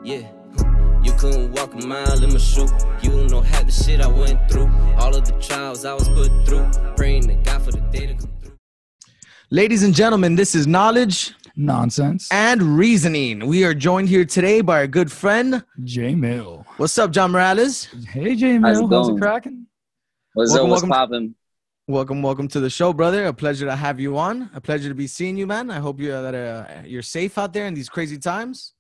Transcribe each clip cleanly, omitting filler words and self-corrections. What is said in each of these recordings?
Yeah, you couldn't walk a mile in my shoe. You don't know half the shit I went through. All of the trials I was put through. Praying to God for the day to come through. Ladies and gentlemen, this is Knowledge, Nonsense, and Reasoning. We are joined here today by our good friend, J.MIL. What's up, John Morales? Hey, J.MIL. How's it cracking? What's up? What's poppin'? Welcome to the show, brother. A pleasure to have you on. A pleasure to be seeing you, man. I hope you're safe out there in these crazy times.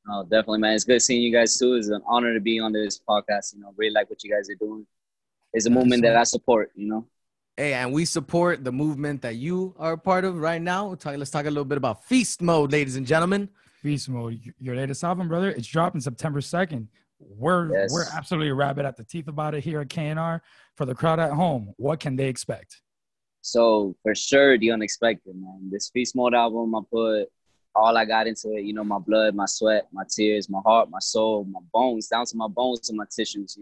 Oh, definitely, man. It's good seeing you guys too. It's an honor to be on this podcast. Really like what you guys are doing. It's a movement that I support, Hey, and we support the movement that you are a part of right now. Let's talk a little bit about Feast Mode, ladies and gentlemen. Feast Mode, your latest album, brother. It's dropping September 2nd. We're absolutely rabid at the teeth about it here at KNR. For the crowd at home, what can they expect? So for sure, the unexpected, man. This Feast Mode album, I put all I got into it. My blood, my sweat, my tears, my heart, my soul, my bones, down to my bones and my tissues.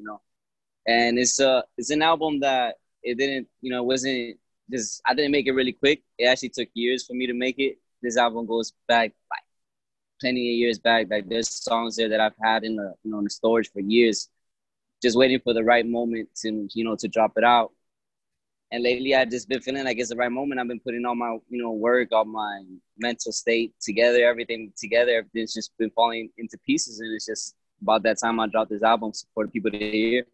And it's an album that it didn't, it wasn't just, I didn't make it really quick. It actually took years for me to make it. This album goes back like plenty of years back. Like there's songs there that I've had in the, in the storage for years, just waiting for the right moment to, to drop it out. And lately I've just been feeling like it's the right moment. I've been putting all my, work, all my mental state together, everything together. Everything's just been falling into pieces. And it's just about that time I dropped this album for the people to hear.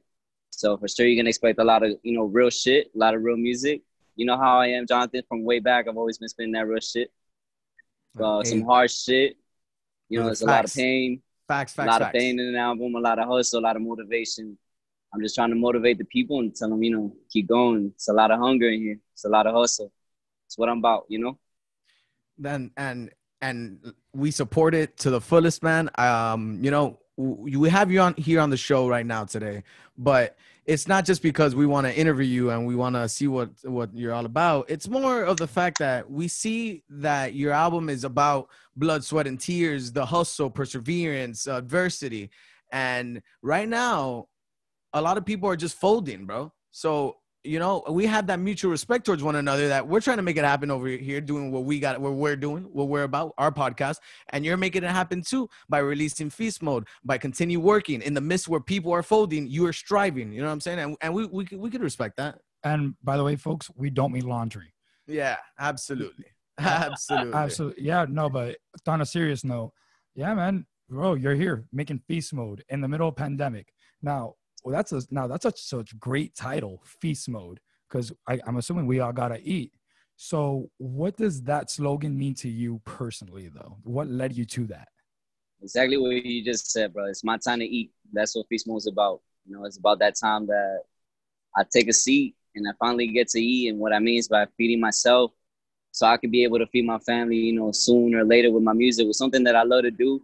So for sure, you're going to expect a lot of, real shit, a lot of real music. You know how I am, Jonathan, from way back. I've always been spinning that real shit. Some hard shit. There's a lot of pain. Facts. A lot of pain in an album, a lot of hustle, a lot of motivation. I'm just trying to motivate the people and tell them, keep going. It's a lot of hunger in here. It's a lot of hustle. It's what I'm about, Then and we support it to the fullest, man. We have you on here on the show right now today, but it's not just because we want to interview you and we want to see what you're all about. It's more of the fact that we see that your album is about blood, sweat, and tears, the hustle, perseverance, adversity. And right now, a lot of people are just folding, bro. So, we have that mutual respect towards one another that we're trying to make it happen over here, doing what we're doing, what we're about, our podcast. And you're making it happen too by releasing Feast Mode, by continue working in the midst where people are folding. You are striving, you know what I'm saying? And we could respect that. And by the way, folks, we don't mean laundry. Yeah, absolutely. Absolutely. Yeah, no, but on a serious note, yeah, man, bro, you're here making Feast Mode in the middle of pandemic. Now, that's such a great title, Feast Mode, because I'm assuming we all gotta eat. So what does that slogan mean to you personally, though? What led you to that? Exactly what you just said, bro. It's my time to eat. That's what Feast Mode is about. It's about that time that I take a seat and I finally get to eat. And what I mean is by feeding myself so I can be able to feed my family, sooner or later with my music, with something that I love to do.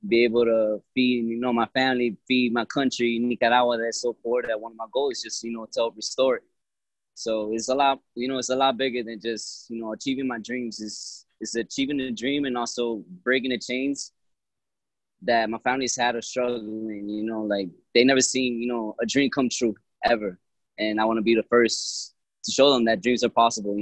Be able to feed, my family, feed my country, Nicaragua, that's so poor. That one of my goals is just, to help restore it. So it's a lot, it's a lot bigger than just, achieving my dreams. It's achieving the dream and also breaking the chains that my family's had of struggling, like they never seen, a dream come true ever. And I want to be the first to show them that dreams are possible,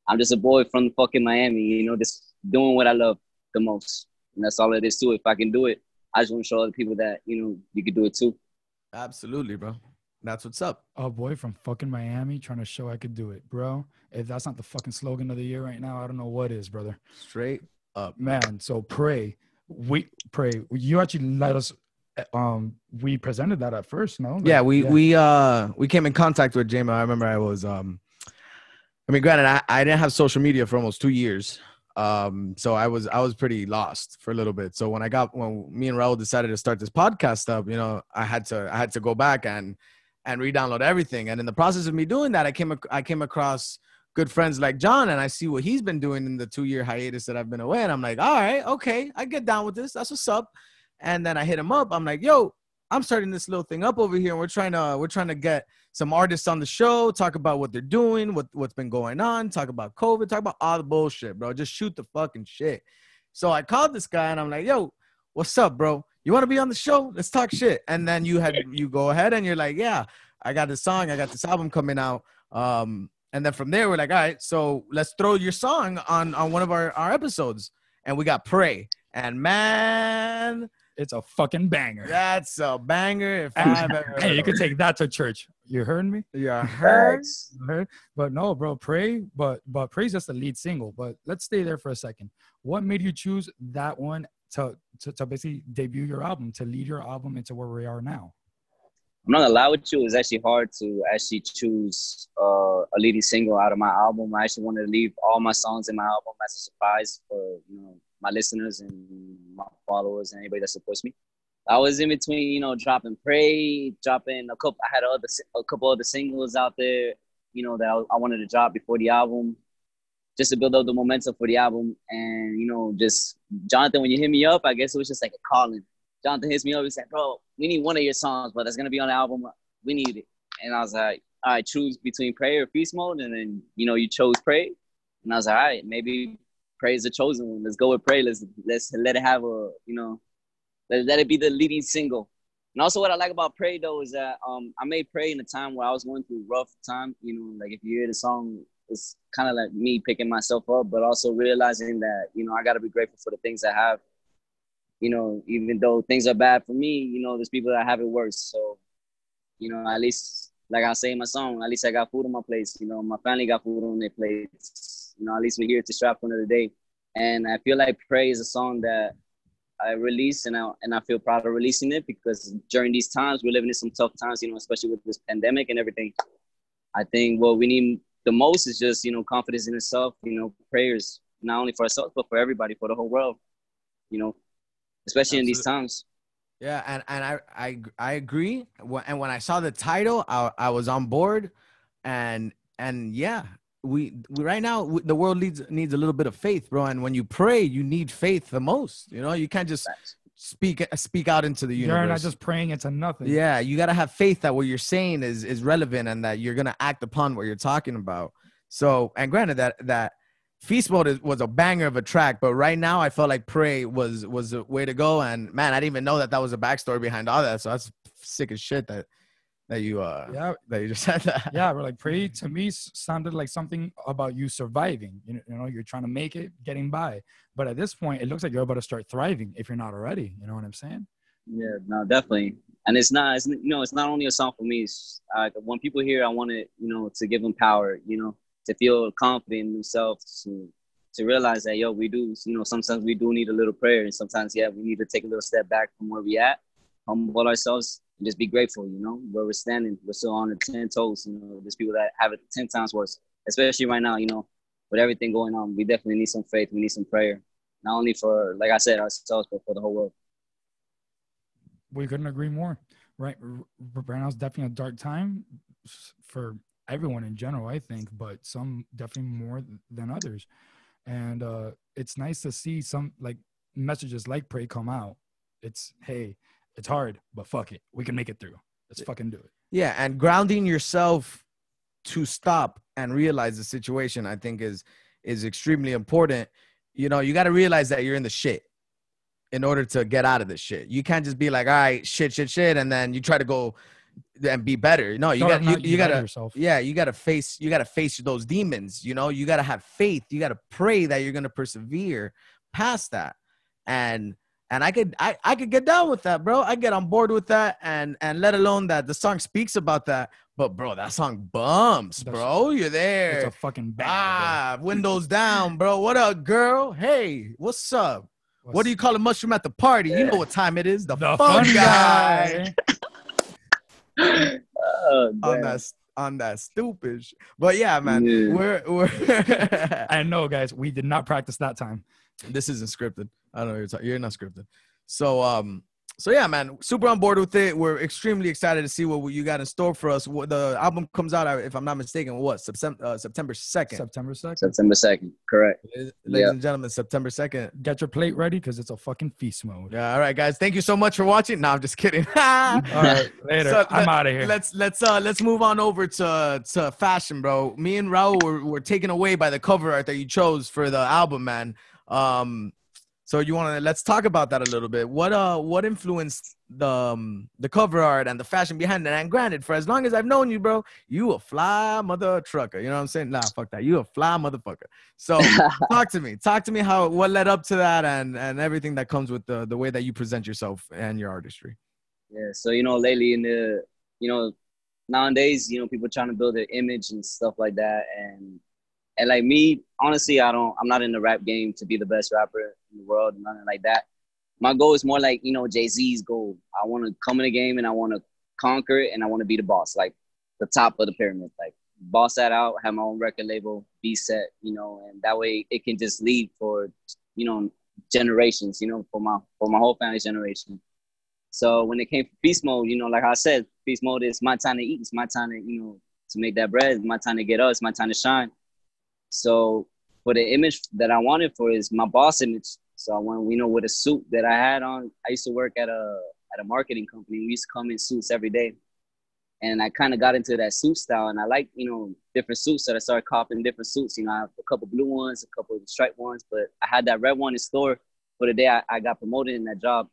I'm just a boy from fucking Miami, just doing what I love the most. And that's all it is too. If I can do it, I just want to show other people that, you can do it too. Absolutely, bro. That's what's up. Oh, boy, from fucking Miami trying to show I could do it, bro. If that's not the fucking slogan of the year right now, I don't know what is, brother. Straight up. Man, so pray. We pray. You actually let us we presented that at first, no? Yeah, we came in contact with J.MIL. I remember I was granted, I didn't have social media for almost 2 years. So I was pretty lost for a little bit. So when me and Raul decided to start this podcast up, I had to go back and re-download everything. And in the process of me doing that, I came across good friends like John, and I see what he's been doing in the 2-year hiatus that I've been away. And I'm like, all right, okay, I get down with this. That's what's up. And then I hit him up. I'm like, yo, I'm starting this little thing up over here, and we're trying to get some artists on the show, talk about what they're doing, what's been going on, talk about COVID, talk about all the bullshit, bro. Just shoot the fucking shit. So I called this guy and I'm like, yo, what's up, bro? You want to be on the show? Let's talk shit. And then you go ahead and you're like, yeah, I got this song, I got this album coming out. And then from there, we're like, all right, so let's throw your song on one of our episodes. And we got Pray. And man, It's a fucking banger. That's a banger if I've ever heard. Hey, you could take that to church. You heard me? Yeah, heard. Heard? But no, bro, Pray. But Pray's just the lead single. But let's stay there for a second. What made you choose that one to basically debut your album, to lead your album into where we are now? I'm not gonna lie with you. It's actually hard to actually choose a leading single out of my album. I actually wanted to leave all my songs in my album as a surprise for my listeners and my followers and anybody that supports me. I was in between, dropping Pray, dropping a couple. I had a couple other singles out there, that I wanted to drop before the album, just to build up the momentum for the album. And just Jonathan, when you hit me up, I guess it was just like a calling. Jonathan hits me up and said, "Bro, we need one of your songs, but that's gonna be on the album. We need it." And I was like, "All right, choose between Pray or Feast Mode." And then you chose Pray, and I was like, "All right, maybe Pray is the chosen one. Let's go with Pray. Let's let it have a let it be the leading single." And also, what I like about Pray though is that I made Pray in a time where I was going through a rough time. Like if you hear the song, it's kind of like me picking myself up, but also realizing that I got to be grateful for the things I have. Even though things are bad for me, there's people that have it worse. So, at least, like I say in my song, at least I got food on my place. My family got food on their plates. At least we're here to strive for another day. And I feel like Pray is a song that I release, and I feel proud of releasing it, because during these times, we're living in some tough times, especially with this pandemic and everything. I think what we need the most is just, confidence in itself, prayers, not only for ourselves, but for everybody, for the whole world, especially in these times. Yeah, and I agree. And when I saw the title, I was on board. And yeah, we right now the world needs a little bit of faith, bro. And when you pray, you need faith the most. You can't just speak out into the universe. You're not just praying into nothing. Yeah, you gotta have faith that what you're saying is relevant and that you're gonna act upon what you're talking about. So, and granted that Feast Mode was a banger of a track, but right now I felt like Pray was a way to go. And man, I didn't even know that was a backstory behind all that. So that's sick as shit that you just said that. Yeah, but like Pray to me sounded like something about you surviving. You're trying to make it, getting by. But at this point, it looks like you're about to start thriving if you're not already. You know what I'm saying? Yeah, no, definitely. And it's not only a song for me. It's, when people hear, I want it, to give them power, to feel confident in themselves, to realize that, we do, sometimes we do need a little prayer. And sometimes, we need to take a little step back from where we at, humble ourselves, and just be grateful, where we're standing. We're still on the 10 toes. There's people that have it 10 times worse, especially right now, with everything going on. We definitely need some faith. We need some prayer, not only for, like I said, ourselves, but for the whole world. We couldn't agree more. Right now is definitely a dark time for everyone in general, I think, but some definitely more than others. And it's nice to see some like messages like Pray come out. It's, hey, it's hard, but fuck it. We can make it through. Let's fucking do it. Yeah, and grounding yourself to stop and realize the situation, I think is extremely important. You got to realize that you're in the shit in order to get out of this shit. You can't just be like, all right, shit, and then you try to go and be better. No, you gotta face those demons. You gotta have faith. You gotta pray that you're gonna persevere past that. And I could get down with that, bro. I get on board with that, and let alone that the song speaks about that. But bro, that song bumps, bro. You're there. It's a fucking banger, windows down, bro. What up, girl? Hey, what's up? What do you call a mushroom at the party? You know what time it is. The fun guy. on that stupid but yeah, man, we're I know, guys, we did not practice that time. This isn't scripted. I don't know what you're talking. You're not scripted. So yeah, man, super on board with it. We're extremely excited to see what you got in store for us. The album comes out, if I'm not mistaken, September 2nd. September 2nd. September 2nd, correct. Ladies and gentlemen, September 2nd. Get your plate ready because it's a fucking feast mode. Yeah, all right, guys. Thank you so much for watching. No, I'm just kidding. All right, later. So I'm out of here. Let's move on over to fashion, bro. Me and Raul were taken away by the cover art that you chose for the album, man. So let's talk about that a little bit. What influenced the cover art and the fashion behind it. And granted, for as long as I've known you, bro, you a fly mother trucker. You know what I'm saying? Nah, fuck that. You a fly motherfucker. So talk to me what led up to that and everything that comes with the way that you present yourself and your artistry. Yeah. So, lately nowadays, people trying to build their image and stuff like that. And like me, honestly, I'm not in the rap game to be the best rapper in the world, nothing like that. My goal is more like, Jay-Z's goal. I want to come in the game and I want to conquer it and I want to be the boss, like the top of the pyramid, like boss that out, have my own record label, be set, and that way it can just lead for, generations, for my whole family's generation. So when it came to Feast Mode, like I said, Feast Mode is my time to eat. It's my time to, to make that bread. It's my time to get up. It's my time to shine. So for the image that I wanted for is my boss image. So I went, with a suit that I had on. I used to work at a marketing company. We used to come in suits every day. And I kind of got into that suit style. And I like, different suits. So I started copying different suits. I have a couple blue ones, a couple striped ones. But I had that red one in store for the day I got promoted in that job.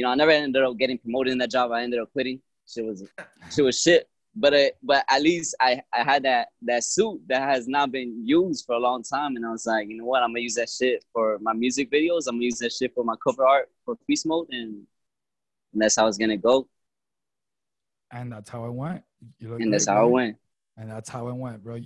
I never ended up getting promoted in that job. I ended up quitting. Shit was shit. But at least I had that suit that has not been used for a long time. And I was like, you know what? I'm going to use that shit for my music videos. I'm going to use that shit for my cover art for Feast Mode. And that's how it's going to go. And that's how it went. And that's how it went. And that's how it went, bro.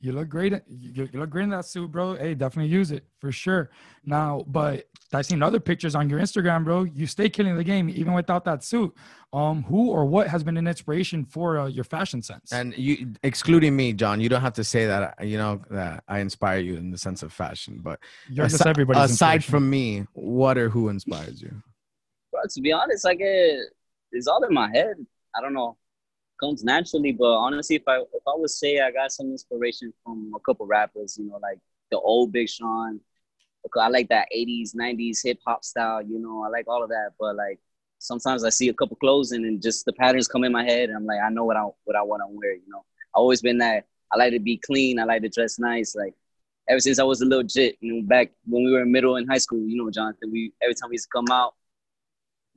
You look great. You look great in that suit, bro. Hey, definitely use it for sure. Now, but I've seen other pictures on your Instagram, bro. You stay killing the game even without that suit. Who or what has been an inspiration for your fashion sense? And you, excluding me, John, you don't have to say that. That I inspire you in the sense of fashion, but you're just everybody's aside from me, what or who inspires you? Bro, to be honest, like it's all in my head. I don't know. Comes naturally, but honestly, if I would say I got some inspiration from a couple rappers, like the old Big Sean. I like that 80s, 90s hip hop style, I like all of that. But like sometimes I see a couple clothes and then just the patterns come in my head and I'm like, I know what I want to wear, I always been that. I like to be clean, I like to dress nice. Like ever since I was a little jit, back when we were in middle and high school, Jonathan, every time we used to come out,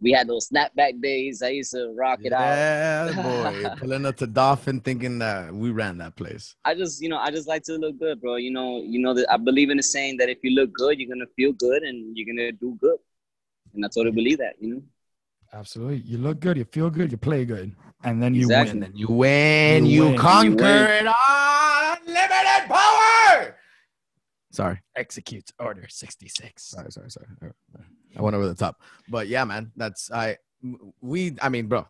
we had those snapback days. I used to rock it out. Yeah, boy. Pulling up to Dolphin thinking that we ran that place. I just like to look good, bro. That I believe in the saying that if you look good, you're going to feel good and you're going to do good. And I totally believe that, Absolutely. You look good, you feel good, you play good. And then you exactly. win. And then you win. You conquer it. Unlimited power. Sorry. Executes order 66. Sorry. I went over the top. But yeah, man, I mean, bro,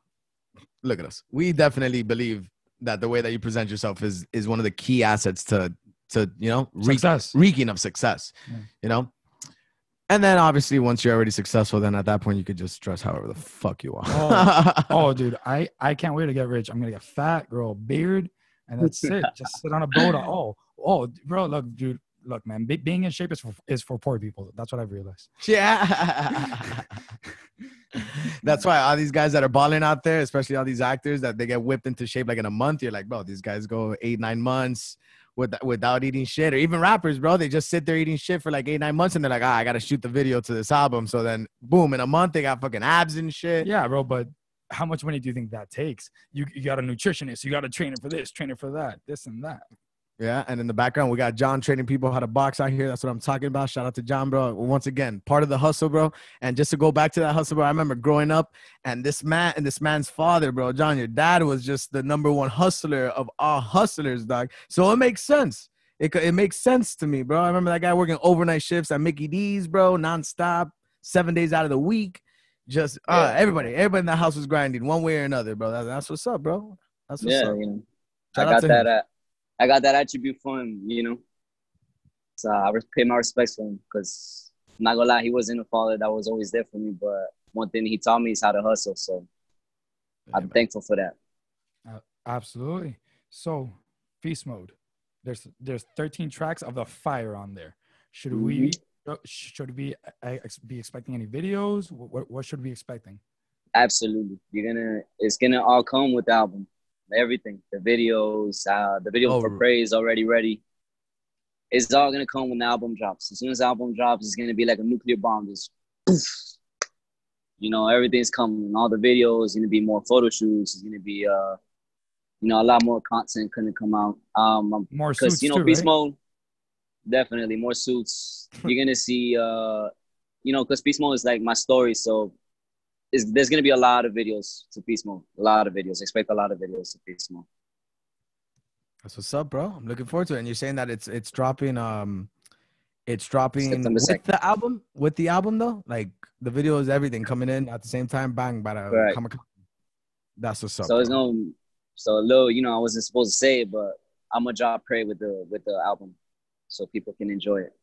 look at us. We definitely believe that the way that you present yourself is one of the key assets to success. Reeking of success, And then obviously once you're already successful, then at that point you could just dress however the fuck you want. Oh, dude, I can't wait to get rich. I'm going to get fat, grow a beard, and that's it. Just sit on a boat. Oh, bro, look, dude. Look, man, being in shape is for poor people. That's what I've realized. Yeah. That's why all these guys that are balling out there, especially all these actors, that they get whipped into shape like in a month. You're like, bro, these guys go 8-9 months without eating shit. Or even rappers, bro, they just sit there eating shit for like 8-9 months and they're like, I got to shoot the video to this album. So then, boom, in a month, they got fucking abs and shit. Yeah, bro, but how much money do you think that takes? You got a nutritionist. You got a trainer for this, trainer for that, this and that. Yeah, and in the background, we got John training people how to box out here. That's what I'm talking about. Shout out to John, bro. Once again, part of the hustle, bro. And just to go back to that hustle, bro, I remember growing up, and this man's father, bro, John, your dad was just the number one hustler of all hustlers, dog. So it makes sense. It makes sense to me, bro. I remember that guy working overnight shifts at Mickey D's, bro, nonstop, 7 days out of the week. Just everybody in the house was grinding one way or another, bro. That's what's up, bro. That's what's up. I got that attribute for him, So I pay my respects for him because, I'm not gonna lie, he wasn't a father that was always there for me. But one thing he taught me is how to hustle. So I'm thankful for that. Absolutely. So Feast Mode, there's 13 tracks of the fire on there. Should we be expecting any videos? What should we be expecting? Absolutely. It's gonna all come with the album. Everything, the videos, the video for Praise already ready. It's all gonna come when the album drops. As soon as the album drops, it's gonna be like a nuclear bomb. Just poof. You know, everything's coming. All the videos, gonna be more photo shoots. It's gonna be you know, a lot more content gonna come out. More Because suits you know, too, Beast right? Mode, definitely more suits. You're gonna see you know, because Beast Mode is like my story, so there's gonna be a lot of videos to Beast Mode. A lot of videos. Expect a lot of videos to Beast Mode. That's what's up, bro. I'm looking forward to it. And you're saying that it's dropping September with 2nd. the album, though. Like the videos, everything coming in at the same time. Bang, bada, Right. come. That's what's up, So it's bro. no, so a little, you know, I wasn't supposed to say it, but I'm gonna drop Pray with the album, so people can enjoy it.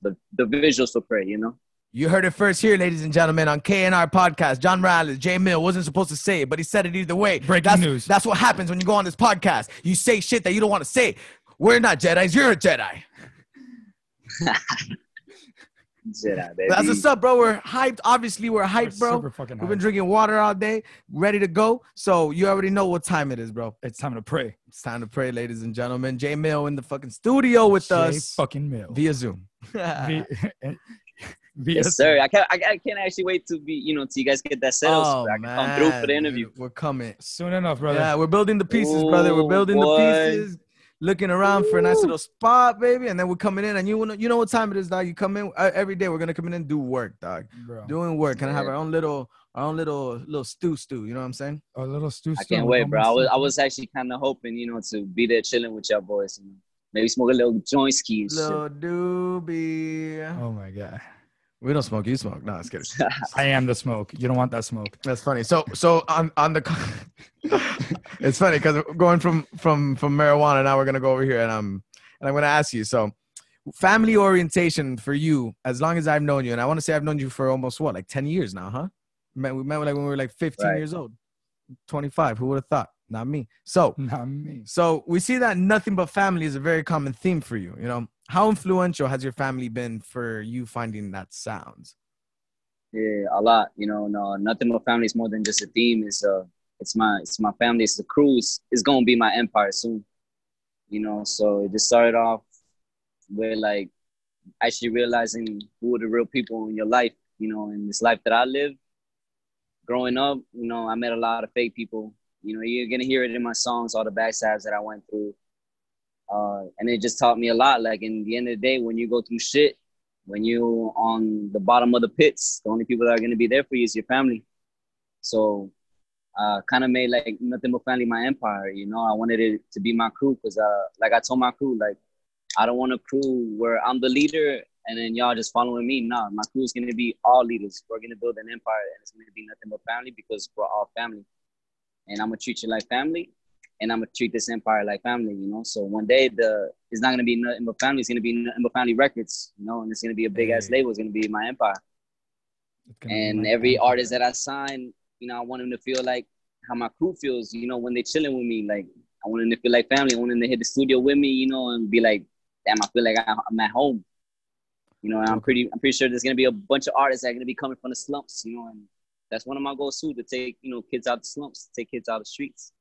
The visuals for Pray, you know. You heard it first here, ladies and gentlemen, on KNR podcast. John Morales, J.MIL wasn't supposed to say it, but he said it either way. Breaking news. That's what happens when you go on this podcast. You say shit that you don't want to say. We're not Jedis. You're a Jedi. Jedi, baby. That's what's up, bro. We're hyped. Obviously, we're hyped, bro. Super fucking We've been hyped. drinking water all day, ready to go. So you already know what time it is, bro. It's time to pray. It's time to pray, ladies and gentlemen. J.MIL in the fucking studio with us fucking Mill. via Zoom. Via Yes, sir. I can't actually wait to be, you know, till you guys get that set up. So I can come through for the interview. We're coming. Soon enough, brother. Yeah, we're building the pieces, brother. We're Ooh, building boy. the pieces. Looking around for a nice little spot, baby, and then we're coming in, and you know what time it is, dog. You come in every day. We're gonna come in and do work, dog. Bro. Doing work. Gonna have Yeah. our own little stew. You know what I'm saying? A little stew. I can't wait, bro. I was actually kind of hoping, you know, to be there chilling with y'all boys. You know? Maybe smoke a little joint ski and shit. Little doobie. Oh my god. We don't smoke. You smoke. No, it's kidding. I am the smoke. You don't want that smoke. That's funny. So on the, it's funny because going from marijuana now we're gonna go over here and I'm gonna ask you. So, family orientation for you, as long as I've known you, and I want to say I've known you for almost what, like 10 years now, huh? We met like when we were like 15 Right. years old, 25. Who would have thought? Not me. So Not me. we see that nothing but family is a very common theme for you. You know, how influential has your family been for you finding that sounds? Yeah, a lot. You know, no, nothing but family is more than just a theme. It's my family. It's the crew. It's gonna be my empire soon. You know, so it just started off with like actually realizing who are the real people in your life. You know, in this life that I live. Growing up, you know, I met a lot of fake people. You know, you're gonna hear it in my songs, all the backsides that I went through. And it just taught me a lot. Like in the end of the day, when you go through shit, when you're on the bottom of the pits, the only people that are gonna be there for you is your family. So kind of made like nothing but family my empire. You know, I wanted it to be my crew because like I told my crew, like I don't want a crew where I'm the leader and then y'all just following me. Nah, my crew is gonna be all leaders. We're gonna build an empire and it's gonna be nothing but family because we're all family. And I'm gonna treat you like family, and I'm gonna treat this empire like family, you know. So one day it's not gonna be nothing but family. It's gonna be nothing but family records, you know. And it's gonna be a big ass label. It's gonna be my empire. And every artist that I sign, you know, I want them to feel like how my crew feels, you know, when they're chilling with me. Like I want them to feel like family. I want them to hit the studio with me, you know, and be like, damn, I feel like I'm at home. You know, and I'm pretty sure there's gonna be a bunch of artists that are gonna be coming from the slumps, you know, and that's one of my goals too, to take, you know, kids out the slumps, take kids out of the streets.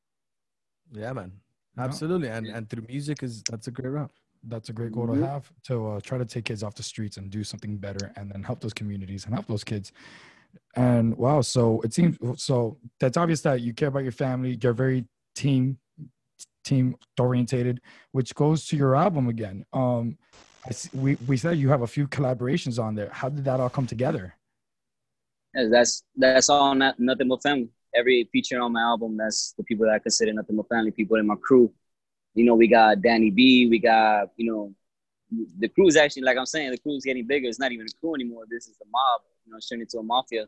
Yeah, man. Absolutely. And through music that's a great route. That's a great goal to have, to try to take kids off the streets and do something better and then help those communities and help those kids. And wow, so it seems, so that's obvious that you care about your family. You're very team orientated, which goes to your album again. We said you have a few collaborations on there. How did that all come together? Yeah, that's all nothing but family. Every feature on my album, that's the people that I consider nothing but family, people in my crew. You know, we got Danny B, we got, you know, the crew's actually, like I'm saying, the crew's getting bigger. It's not even a crew anymore. This is the mob, you know, it's turned into a mafia.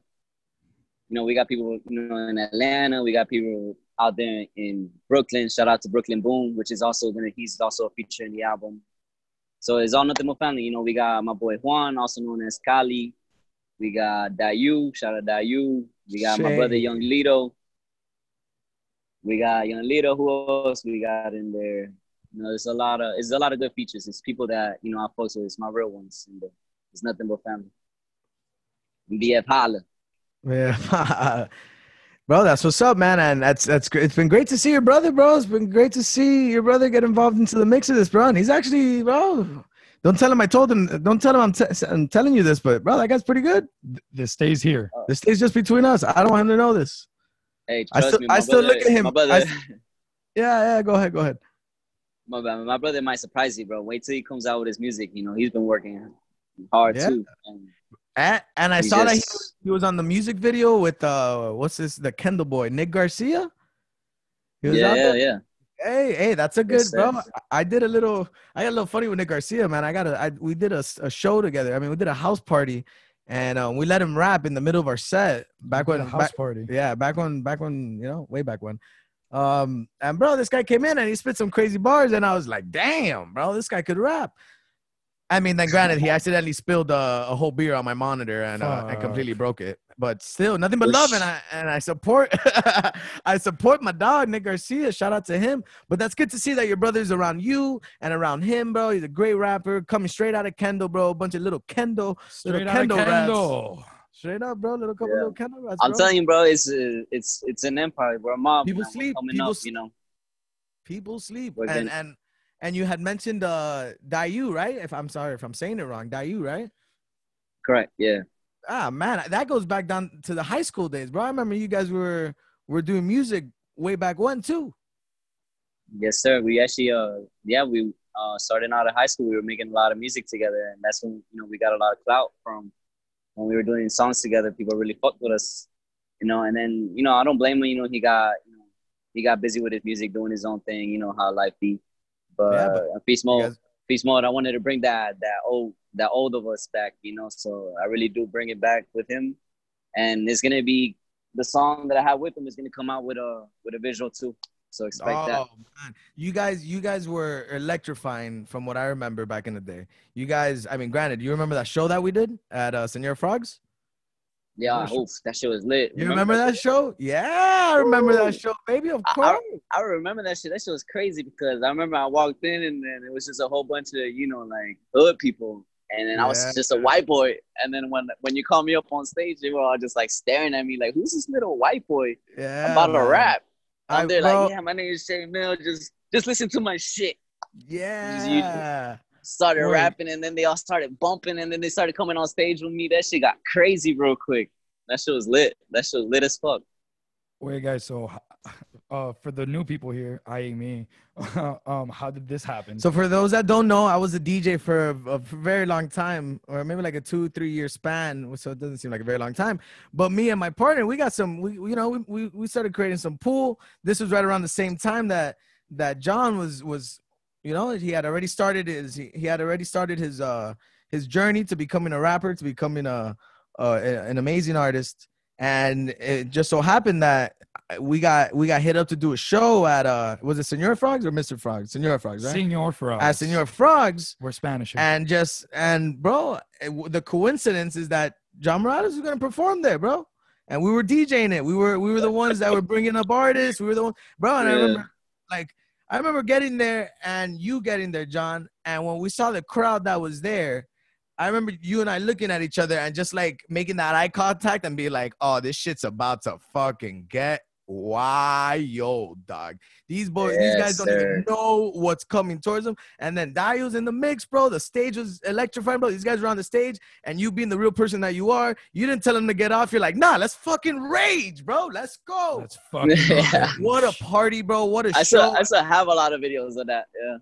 You know, we got people, you know, in Atlanta. We got people out there in Brooklyn. Shout out to Brooklyn Boom, which is also he's also a feature in the album. So it's all nothing but family. You know, we got my boy Juan, also known as Kali. We got Dayu, shout out Dayu. We got my brother Young Lito. We got Young Lito. Who else we got in there? You know, it's a lot of good features. It's people that, you know, I fucks with. It's my real ones. And it's nothing but family. BF Holla. Yeah. Bro, that's what's up, man. And that's great. It's been great to see your brother, bro. It's been great to see your brother get involved into the mix of this, bro. And he's actually, bro, Don't tell him I told him. Don't tell him I'm telling you this, but bro, that guy's pretty good. This stays here. This stays just between us. I don't want him to know this. Hey, trust me, I still look at him. My brother. Yeah. Go ahead. My brother might surprise you, bro. Wait till he comes out with his music. You know, he's been working hard too. And I saw that he was on the music video with the Kendall boy, Nick Garcia. He was out there. Yeah. Hey, that's a good, bro. I got a little funny with Nick Garcia, man. We did a show together. I mean, we did a house party, and we let him rap in the middle of our set back when party. Yeah, back when way back when. And bro, this guy came in and he spit some crazy bars, and I was like, damn, bro, this guy could rap. I mean, then granted, he accidentally spilled a whole beer on my monitor and completely broke it. But still, nothing but love, and I support I support my dog Nick Garcia. Shout out to him. But that's good to see that your brother's around you and around him, bro. He's a great rapper, coming straight out of Kendall, bro. A bunch of little Kendall, straight out of Kendall. Straight up, bro. Little Kendall rats. I'm telling you, bro. It's an empire, bro. Mom, people sleep. You know. People sleep. And you had mentioned Dayu, right? If I'm saying it wrong, Dayu, right? Correct. Yeah. Ah, man, that goes back down to the high school days, bro. I remember you guys were doing music way back when too. Yes, sir. We actually we starting out of high school, we were making a lot of music together, and that's when we got a lot of clout from when we were doing songs together. People really fucked with us, and then I don't blame him. He got busy with his music, doing his own thing. You know how life be. But Fea Mode, I wanted to bring that old of us back, so I really do bring it back with him. And it's gonna be the song that I have with him is gonna come out with a visual too. So expect that. Man. You guys were electrifying from what I remember back in the day. You guys, I mean, granted, you remember that show that we did at Senor Frogs? Yeah, that show was lit. You remember that show? Yeah, I remember that show, baby. Of course. I remember that shit. That shit was crazy because I remember I walked in and then it was just a whole bunch of, like hood people. And then I was just a white boy. And then when you called me up on stage, they were all just like staring at me like, who's this little white boy? Yeah, about to rap. I'm there bro, like, yeah, my name is J.MIL. Just listen to my shit. Yeah. Started rapping and then they all started bumping and then they started coming on stage with me. That shit got crazy real quick. That shit was lit. That shit was lit as fuck. Wait, guys. So, for the new people here, i.e. me, how did this happen? So for those that don't know, I was a DJ for a very long time, or maybe like a 2-3 year span. So it doesn't seem like a very long time. But me and my partner, we got some. We started creating some pool. This was right around the same time that John was. He had already started his journey to becoming a rapper, to becoming an amazing artist. And it just so happened that we got hit up to do a show at was it Senor Frogs or Mr. Frogs? Senor Frogs, right? Senor Frogs. At Senor Frogs. We're Spanish here. And bro, the coincidence is that John Morales was gonna perform there, bro. And we were DJing it. We were the ones that were bringing up artists. We were the ones, bro. And I remember getting there and you getting there, John. And when we saw the crowd that was there, I remember you and I looking at each other and just like making that eye contact and be like, oh, this shit's about to fucking get wild, dog. These guys don't even know what's coming towards them. And then Dayu's in the mix, bro. The stage was electrifying, bro. These guys were on the stage, and you being the real person that you are, you didn't tell them to get off. You're like, nah, let's fucking rage, bro. Let's go. Let's fucking What a party, bro. What a show. I still have a lot of videos of that. Yeah.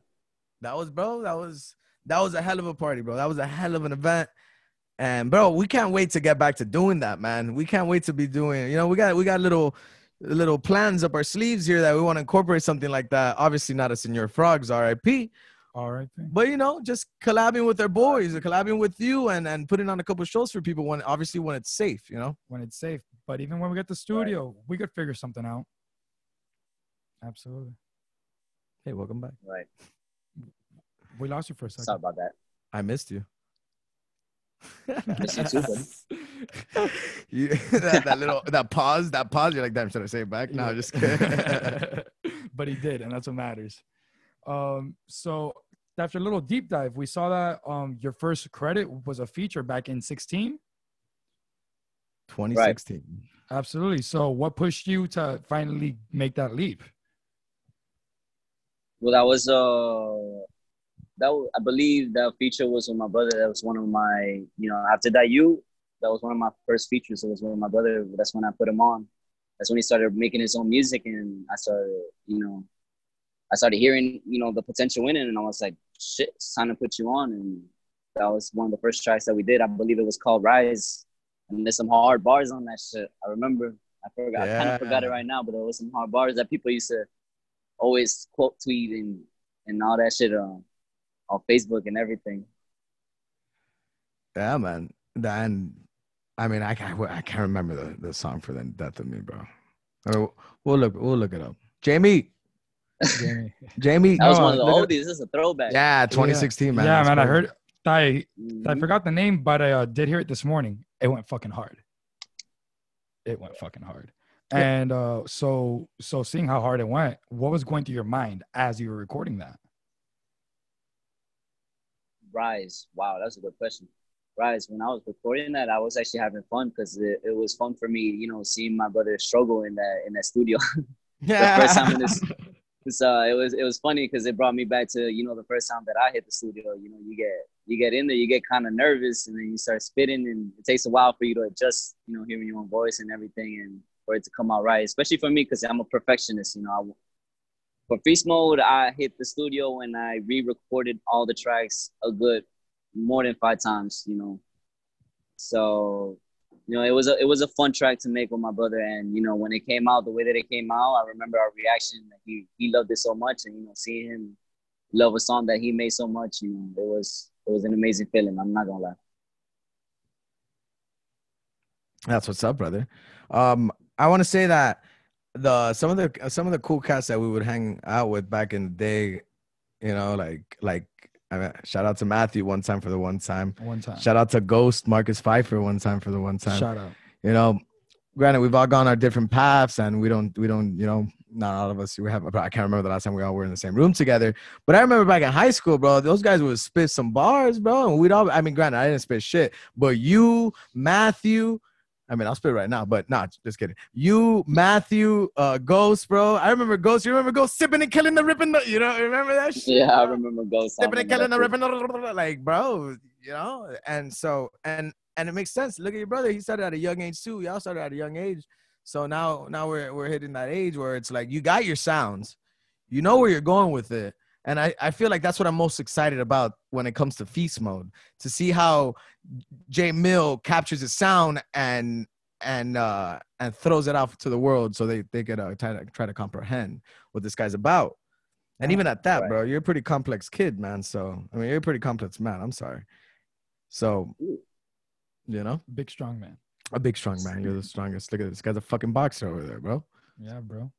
That was a hell of a party, bro. That was a hell of an event. And bro, we can't wait to get back to doing that, man. We can't wait to be doing, we got little plans up our sleeves here that we want to incorporate something like that. Obviously not a Senor Frogs, RIP. RIP. But just collabing with our boys, collabing with you and putting on a couple shows for people when it's safe, When it's safe. But even when we get the studio, we could figure something out. Absolutely. Hey, welcome back. Right. We lost you for a second. Sorry about that. I missed you. Miss you too, buddy. that pause, you're like, damn, should I say it back? No, just kidding. But he did, and that's what matters. So after a little deep dive, we saw that your first credit was a feature back in 2016. Right. Absolutely. So what pushed you to finally make that leap? Well, that I believe that feature was with my brother. That was one of my, you know, after that that was one of my first features. It was with my brother. That's when I put him on. That's when he started making his own music, and I started hearing, you know, the potential in it, and I was like, shit, it's time to put you on. And that was one of the first tracks that we did. I believe it was called Rise, and there's some hard bars on that shit. I remember. I kind of forgot it right now, but there was some hard bars that people used to always quote tweet and all that shit on Facebook and everything. Yeah, man. And I mean, I can't remember the song for the Death of Me, bro. I mean, we'll look it up. Jamie. That was one of the oldies. This is a throwback. Yeah, 2016, man. Yeah, man. Crazy. I heard. I forgot the name, but I did hear it this morning. It went fucking hard. And so seeing how hard it went, what was going through your mind as you were recording that? Rise. Wow, that's a good question. Rise. When I was recording that, I was actually having fun because it was fun for me, you know, seeing my brother struggle in that studio. Yeah. The first time in this, it was funny because it brought me back to, you know, the first time that I hit the studio. You know, you get in there, you get kind of nervous, and then you start spitting, and it takes a while for you to adjust, you know, hearing your own voice and everything, and for it to come out right. Especially for me, because I'm a perfectionist. You know, for Feast Mode, I hit the studio and I re-recorded all the tracks a good more than 5 times. You know, so you know, it was a fun track to make with my brother, and you know, when it came out the way that it came out, I remember our reaction. He loved it so much, and you know, seeing him love a song that he made so much, you know, it was an amazing feeling. I'm not gonna lie. That's what's up, brother. I want to say that some of the cool cats that we would hang out with back in the day, you know, like I mean, shout out to Matthew one time for the one time. Shout out to Ghost Marcus Pfeiffer one time for the one time. Shout out. You know, granted, we've all gone our different paths, and we don't, you know, not all of us. I can't remember the last time we all were in the same room together. But I remember back in high school, bro, those guys would spit some bars, bro, and we'd all. I mean, granted, I didn't spit shit, but you, Matthew. I mean, I'll spit right now, but not just kidding. You, Matthew, Ghost, bro. I remember Ghost. You remember Ghost sipping and killing the ripping? You know, remember that shit? Yeah, I remember Ghost sipping and killing the ripping, like, bro. You know, and so and it makes sense. Look at your brother. He started at a young age too. Y'all started at a young age. So now we're hitting that age where it's like you got your sounds, you know where you're going with it. And I feel like that's what I'm most excited about when it comes to Feast Mode, to see how J.MIL captures his sound and throws it out to the world so they could try to comprehend what this guy's about. And even at that, bro, you're a pretty complex kid, man. So, I mean, you're a pretty complex man. I'm sorry. So, you know, big strong man. A big strong man. You're the strongest. Look at this guy's a fucking boxer over there, bro. Yeah, bro.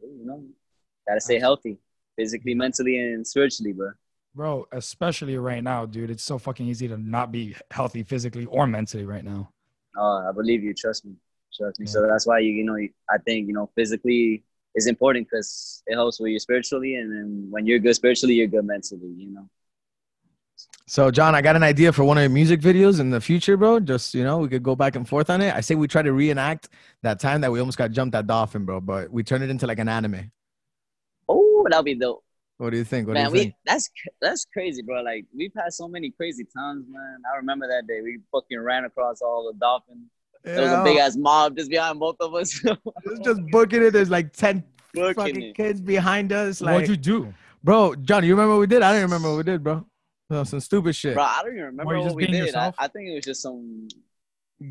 You know, gotta stay healthy. Physically, mentally, and spiritually, bro. Bro, especially right now, dude. It's so fucking easy to not be healthy physically or mentally right now. Oh, I believe you. Trust me. Yeah. So that's why I think, you know, physically is important because it helps with you spiritually, and then when you're good spiritually, you're good mentally. You know. So, John, I got an idea for one of your music videos in the future, bro. Just, you know, we could go back and forth on it. I say we try to reenact that time that we almost got jumped at dolphin, bro, but we turn it into like an anime. Oh, that'll be dope. What do you think? That's crazy, bro. Like, we've had so many crazy times, man. I remember that day. We fucking ran across all the dolphins. Yeah. There was a big-ass mob just behind both of us. It's just booking it. There's like 10 fucking kids behind us. Like, what'd you do? Bro, John, you remember what we did? I don't remember what we did, bro. No, some stupid shit. Bro, I don't even remember what we did. I think it was just some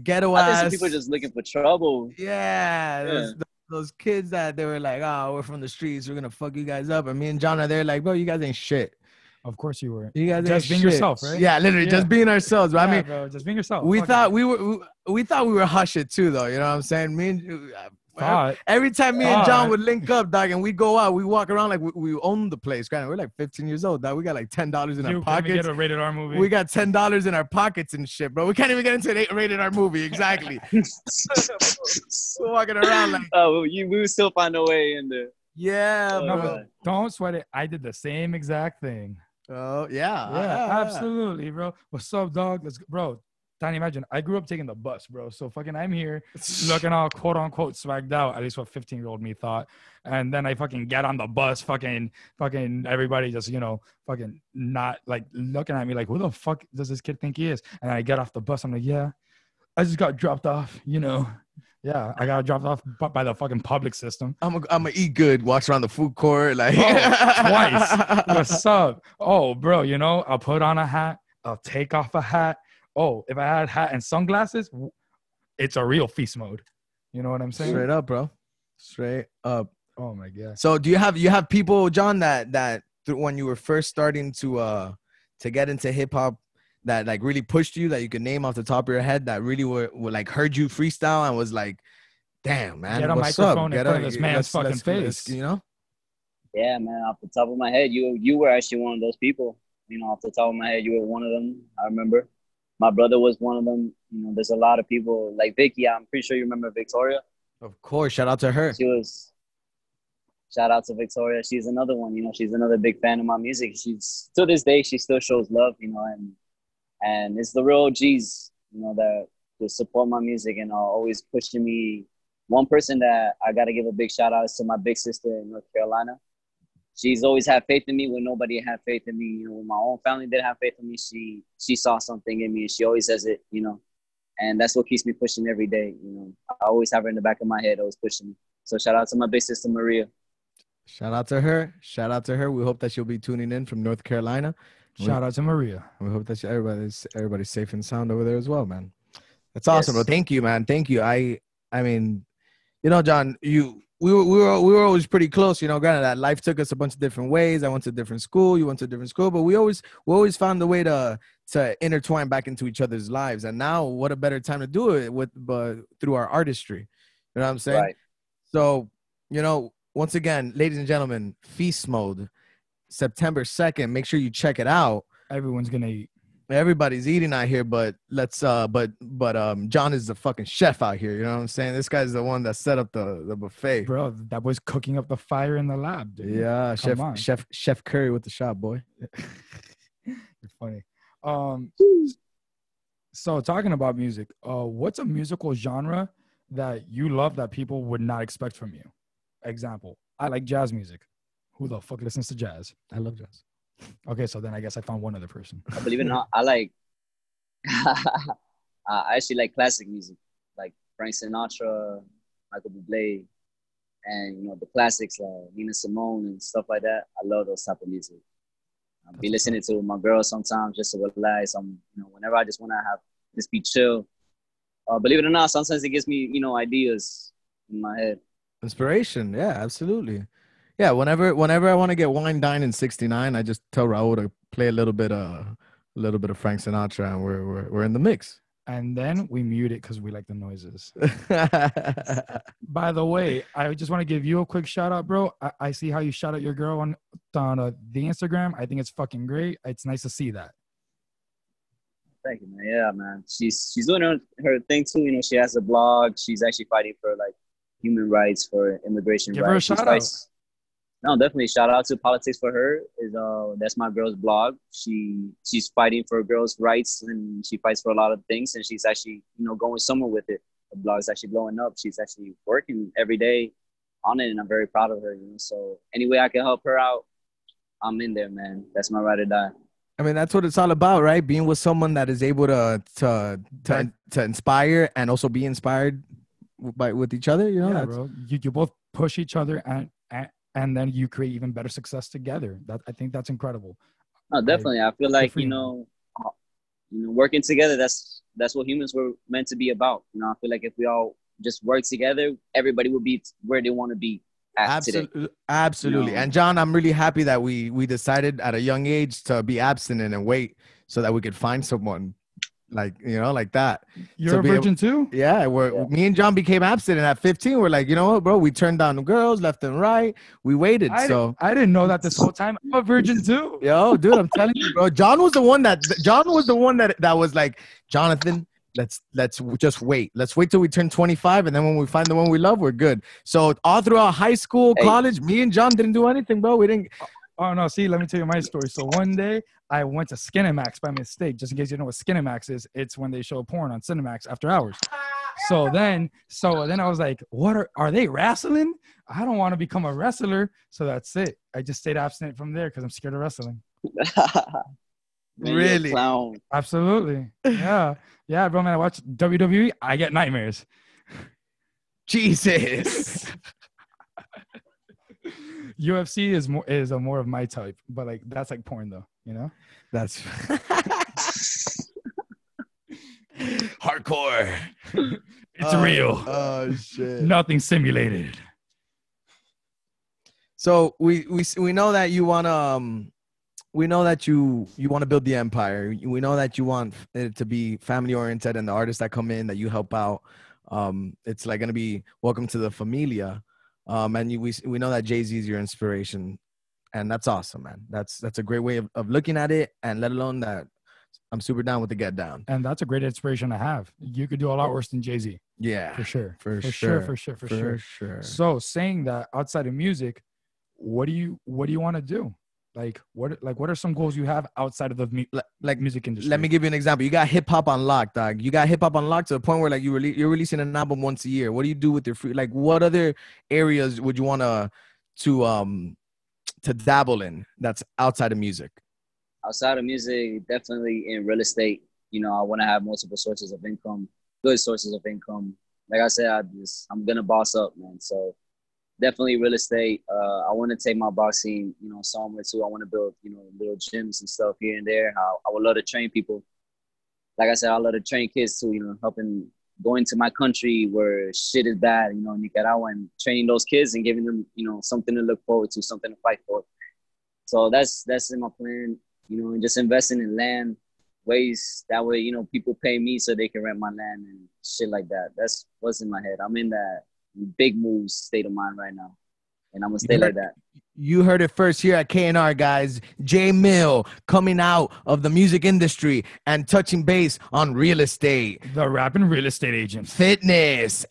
ghetto ass. I think some people just looking for trouble. Yeah. Those kids that they were like, oh, we're from the streets. We're going to fuck you guys up. And me and John are there like, bro, you guys ain't shit. Of course you were. You guys just being shit. Yourself, right? Yeah, literally just being ourselves. But yeah, I mean, bro, just being yourself. We thought we were hush it too, though. You know what I'm saying? Every time me and John would link up, dog, and we go out, we walk around like we own the place. Granted, we're like 15 years old, dog. We got like $10 in our pockets. Get a rated R movie. We got $10 in our pockets and shit, bro. We can't even get into an rated R movie. Exactly. We're walking around like, we would still find a way in there. Yeah, no, bro. but don't sweat it. I did the same exact thing. Oh yeah, absolutely, bro. What's up, dog? Let's go, bro. Tiny, imagine, I grew up taking the bus, bro. So fucking I'm here looking all quote unquote swagged out, at least what 15-year-old me thought. And then I fucking get on the bus, fucking everybody just, fucking not like looking at me like, who the fuck does this kid think he is? And I get off the bus, I'm like, yeah, I just got dropped off, Yeah, I got dropped off by the fucking public system. I'm gonna eat good, walk around the food court, like twice. What's up? Oh, bro, I'll put on a hat, I'll take off a hat. Oh, if I had a hat and sunglasses, it's a real feast mode. You know what I'm saying? Straight up, bro. Straight up. Oh my god. So do you have people, John, that when you were first starting to get into hip hop, that like really pushed you, that you could name off the top of your head, that really were like heard you freestyle and was like, damn, man, get a what's microphone up? in front of this man's fucking face. Yeah, man, off the top of my head, you were actually one of those people. Off the top of my head, you were one of them. I remember. My brother was one of them. There's a lot of people like Vicky. I'm pretty sure you remember Victoria. Of course. Shout out to her. Shout out to Victoria. She's another one. She's another big fan of my music. She's to this day, she still shows love, and it's the real G's, that support my music and are always pushing me. One person that I got to give a big shout out is to my big sister in North Carolina. She's always had faith in me when nobody had faith in me. When my own family didn't have faith in me, she saw something in me, and she always says it, and that's what keeps me pushing every day. I always have her in the back of my head, always pushing me. So shout out to my big sister, Maria. Shout out to her. Shout out to her. We hope that she'll be tuning in from North Carolina. Shout out to Maria. We hope that everybody's safe and sound over there as well, man. That's awesome, bro. Thank you, man. Thank you. I mean, John, we were always pretty close, granted that life took us a bunch of different ways. I went to a different school, you went to a different school, but we always found a way to intertwine back into each other's lives. And now what a better time to do it but through our artistry. You know what I'm saying? Right. So, once again, ladies and gentlemen, Feast Mode, September 2nd. Make sure you check it out. Everyone's gonna eat. Everybody's eating out here, but John is the fucking chef out here. You know what I'm saying? This guy's the one that set up the buffet. Bro, that boy's cooking up the fire in the lab, dude. Yeah, Chef Curry with the shop, boy. You're funny. So talking about music, what's a musical genre that you love that people would not expect from you? Example, I like jazz music. Who the fuck listens to jazz? I love jazz. Okay, so then I guess I found one other person. Believe it or not, I like I actually like classic music, like Frank Sinatra, Michael Bublé, and the classics like Nina Simone and stuff like that. I love those type of music. I'll be listening to my girl sometimes just to relax. Whenever I just want to just be chill. Believe it or not, sometimes it gives me ideas in my head. Inspiration, yeah, absolutely. Yeah, whenever I want to get wine, dine, and 69, I just tell Raul to play a little bit of Frank Sinatra, and we're in the mix. And then we mute it because we like the noises. By the way, I just want to give you a quick shout out, bro. I see how you shout out your girl on the Instagram. I think it's fucking great. It's nice to see that. Thank you, man. Yeah, man. She's doing her thing too. She has a blog. She's actually fighting for like human rights, for immigration Give rights. Her a shout out. No, definitely. Shout out to Politics for Her. That's my girl's blog. She's fighting for girls' rights, and she fights for a lot of things. And she's actually, going somewhere with it. The blog's actually blowing up. She's actually working every day on it, and I'm very proud of her. So any way I can help her out, I'm in there, man. That's my ride or die. I mean, that's what it's all about, right? Being with someone that is able to inspire and also be inspired with each other. Yeah, bro. You both push each other and then you create even better success together. I think that's incredible. Oh, definitely. I feel like, working together, that's what humans were meant to be about. I feel like if we all just work together, everybody will be where they want to be at today. Absolutely. And John, I'm really happy that we decided at a young age to be abstinent and wait so that we could find someone like that. You're a virgin too? Yeah, me and John became abstinent at 15. We're like, you know what, bro? We turned down the girls left and right. We waited. I didn't know that this whole time. I'm a virgin too. Yo, dude, I'm telling you, bro. John was the one that was like, Jonathan, let's just wait. Let's wait till we turn 25, and then when we find the one we love, we're good. So all throughout high school, college, me and John didn't do anything, bro. We didn't. Oh no, see, let me tell you my story. So one day I went to Skinemax by mistake. Just in case you know what Skinemax is, it's when they show porn on Cinemax after hours. So then I was like, what are they wrestling? I don't want to become a wrestler. So that's it. I just stayed abstinent from there because I'm scared of wrestling. Man, Really? you're a clown. Absolutely. Yeah. Yeah, bro, man. I watch WWE. I get nightmares. Jesus. UFC is more of my type, but like that's like porn though, you know? That's hardcore. It's real. Oh shit. Nothing simulated. So we know that you wanna we know that you want to build the empire. We know that you want it to be family oriented, and the artists that come in that you help out, it's like gonna be welcome to the familia. And we know that Jay-Z is your inspiration, and that's awesome, man. That's a great way of looking at it, and let alone that I'm super down with the get down. And that's a great inspiration to have. You could do a lot worse than Jay-Z. Yeah, For sure. for sure. So saying that outside of music, what do you want to do? What are some goals you have outside of the music industry? Let me give you an example. You got hip hop on lock, dog. You got hip hop on lock to the point where like you're releasing an album once a year. What do you do with your free? Like, what other areas would you want to dabble in that's outside of music? Outside of music, definitely in real estate. You know, I want to have multiple sources of income, good sources of income. Like I said, I'm gonna boss up, man. So definitely real estate. I want to take my boxing, you know, somewhere too. I want to build, you know, little gyms and stuff here and there. I would love to train people. Like I said, I love to train kids too, you know, going to my country where shit is bad, you know, Nicaragua, and training those kids and giving them, you know, something to look forward to, something to fight for. So that's in my plan, you know, and just investing in land, ways that way, you know, people pay me so they can rent my land and shit like that. That's what's in my head. I'm in that big moves state of mind right now, and I'm gonna stay like that. You heard it first here at KNR, guys. J.MIL coming out of the music industry and touching base on real estate, the rapping real estate agent, fitness,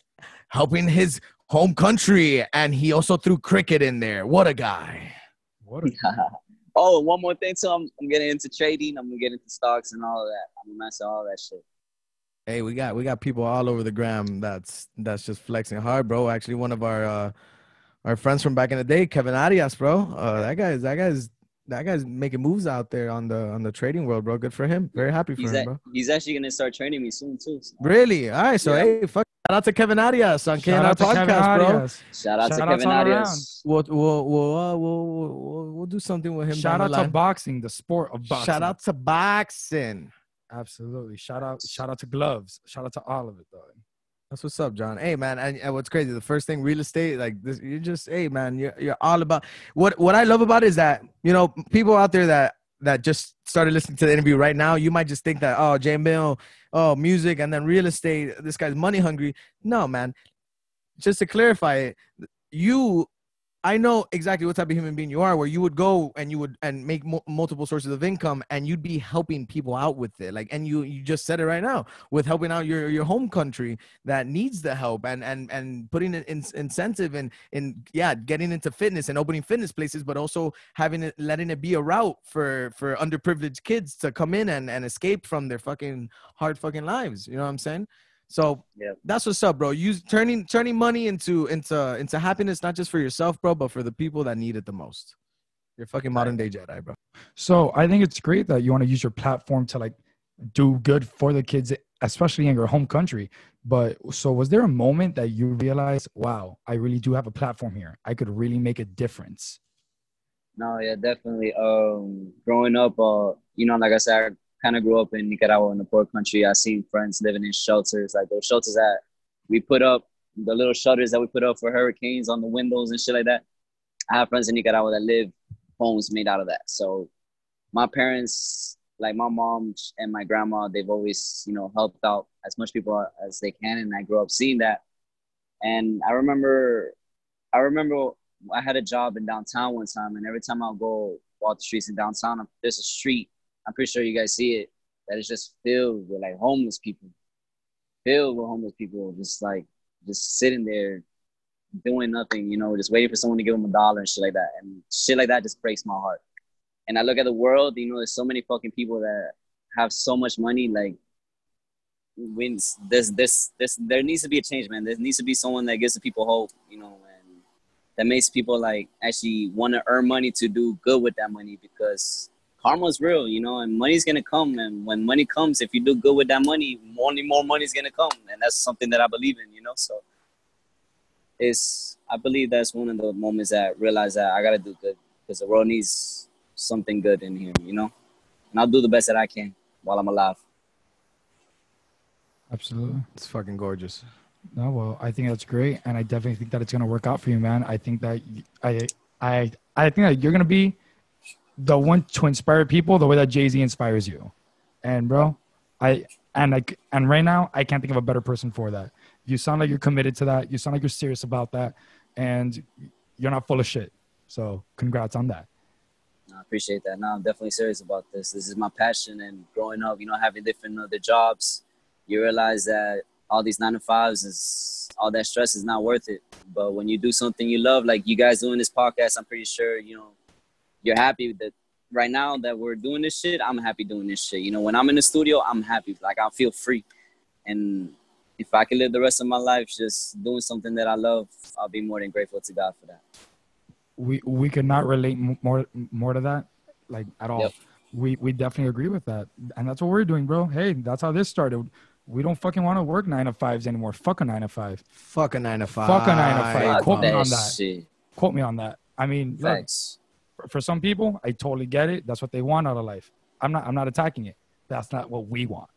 helping his home country, and he also threw cricket in there. What a guy! Oh, one more thing too. I'm getting into trading. I'm gonna get into stocks and all of that. I'm gonna master all that shit. Hey, we got people all over the gram that's just flexing hard, bro. Actually, one of our friends from back in the day, Kevin Arias, bro. That guy's making moves out there on the trading world, bro. Good for him. Very happy for him, bro. He's actually gonna start training me soon too. So. Really? All right. So hey, shout out to Kevin Arias on KNR podcast, bro. Shout out to Kevin Arias. We'll do something with him. Shout out to boxing, the sport of boxing. Shout out to boxing. Absolutely. Shout out to gloves. Shout out to all of it, though. That's what's up, John. Hey, man, and what's crazy? The first thing, real estate, like this, you're just, hey, man, you're all about. What I love about it is that, you know, people out there that just started listening to the interview right now, you might just think that, oh, J.MIL, oh, music, and then real estate, this guy's money hungry. No, man. Just to clarify it, I know exactly what type of human being you are, where you would go and you would make multiple sources of income, and you'd be helping people out with it. Like, and you just said it right now with helping out your home country that needs the help, and putting an incentive in getting into fitness and opening fitness places, but also letting it be a route for underprivileged kids to come in and escape from their fucking hard fucking lives. You know what I'm saying? So yeah, that's what's up, bro. You turning money into happiness, not just for yourself, bro, but for the people that need it the most. You're fucking modern day Jedi, bro. So I think it's great that you want to use your platform to like do good for the kids, especially in your home country. But so was there a moment that you realized, wow, I really do have a platform here. I could really make a difference? No, yeah, definitely. Growing up, you know, like I said, kind of grew up in Nicaragua, in a poor country. I seen friends living in shelters, like those shelters that we put up, the little shutters that we put up for hurricanes on the windows and shit like that. I have friends in Nicaragua that live homes made out of that. So my parents, like my mom and my grandma, they've always, you know, helped out as much people as they can. And I grew up seeing that. And I remember I had a job in downtown one time, and every time I'll go walk the streets in downtown, there's a street, I'm pretty sure you guys see it, that is just filled with like homeless people, just sitting there, doing nothing, you know, just waiting for someone to give them $1 and shit like that. And shit like that just breaks my heart. And I look at the world, you know, there's so many fucking people that have so much money. Like, wins there needs to be a change, man. There needs to be someone that gives the people hope, you know, and that makes people like actually want to earn money to do good with that money, because karma's real, you know, and money's gonna come. And when money comes, if you do good with that money, only more money's gonna come. And that's something that I believe in, you know. So I believe that's one of the moments that I realize that I gotta do good, because the world needs something good in here, you know. And I'll do the best that I can while I'm alive. Absolutely. It's fucking gorgeous. No, well, I think that's great, and I definitely think that it's gonna work out for you, man. I think that I think that you're gonna be the one to inspire people the way that Jay-Z inspires you. And bro, and right now I can't think of a better person for that. You sound like you're committed to that. You sound like you're serious about that, and you're not full of shit. So congrats on that. I appreciate that. No, I'm definitely serious about this. This is my passion, and growing up, you know, having different other jobs, you realize that all these 9-to-5s is all that stress is not worth it. But when you do something you love, like you guys doing this podcast, I'm pretty sure, you know, you're happy that right now that we're doing this shit. I'm happy doing this shit. You know, when I'm in the studio, I'm happy. Like, I feel free. And if I can live the rest of my life just doing something that I love, I'll be more than grateful to God for that. We could not relate more to that, like, at all. Yep. We definitely agree with that. And that's what we're doing, bro. Hey, that's how this started. We don't fucking want to work 9-to-5s anymore. Fuck a 9-to-5. Fuck a 9-to-5. Fuck a 9-to-5. Quote me on that. Shit. Quote me on that. I mean, look, for some people, I totally get it. That's what they want out of life. I'm not attacking it. That's not what we want.